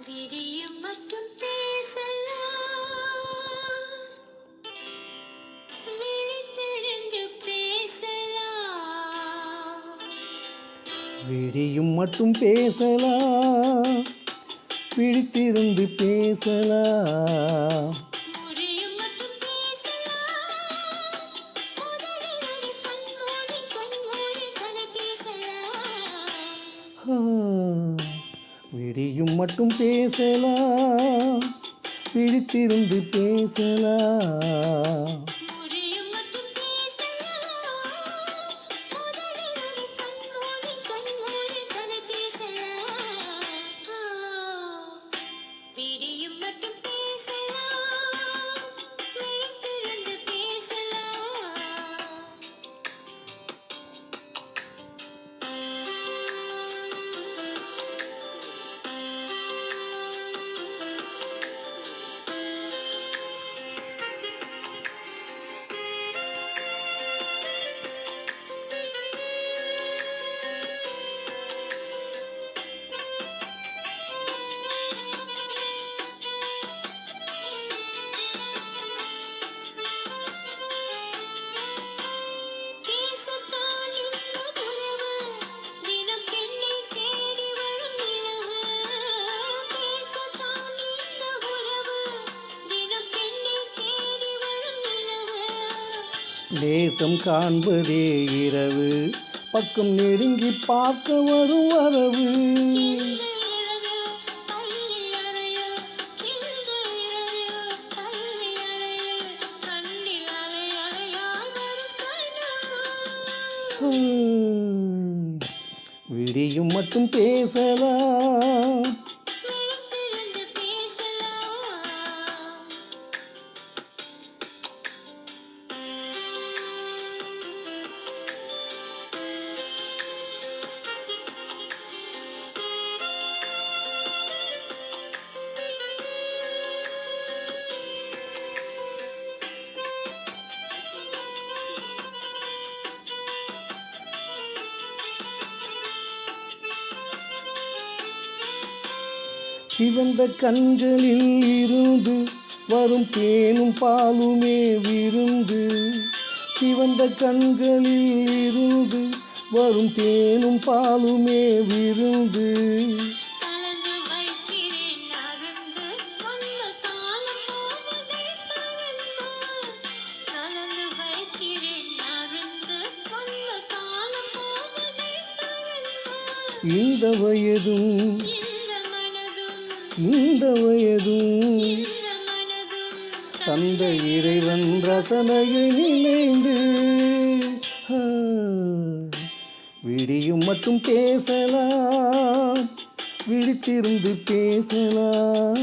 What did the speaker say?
விடியும் மட்டும் பேசலாம், விழித்திருந்து பேசலாம். விடியும் மட்டும் பேசலாம், விழித்திருந்து பேசலாம். முடியும் மட்டும் பேசலாம், முதலிரவு கண்மூடி கண்மூடி கதை பேசலாம். விடியும் மட்டும் பேசலாம், விழித்திருந்து பேசலாம். முடியும் மட்டும் பேசலாம், முதலிரவு கண்மூடி கண்மூடி கதை பேசலாம். விடியும் மட்டும் பேசலாம், விழித்திருந்து பேசலாம். பேசத்தான் இந்த உறவு, தினம் பெண்ணை தேடி வரும் நிலவு. பேசத்தான் இந்த உறவு, தினம் பெண்ணை தேடி வரும் நிலவு. தேசம் காண்பதே இரவு, பக்கம் நெருங்கி பார்க்க வரும் வரவு. இந்த இரவு பள்ளி அறையில், இந்த இரவு பள்ளி அறையில், கண்ணில் அலை அலையாய் வரும் கனவு. விடியும் மட்டும் பேசலாம், விழித்திருந்து பேசலாம். சிவந்த கண்களில் இருந்து வரும் தேனும் பாலுமே விருந்து. சிவந்த கண்களில் இருந்து வரும் தேனும் பாலுமே விருந்து. கலந்து வைக்கிறேன் அருந்து, வந்த காலம் போவதை மறந்து. கலந்து வைக்கிறேன் அருந்து, வந்த காலம் போவதை மறந்து. இந்த வயதும் இந்த மனதும், இந்த வயதும் இந்த மனதும் தந்த இறைவன் ரசனையில் நினைந்து. விடியும் மட்டும் பேசலாம், விழித்திருந்து பேசலாம்.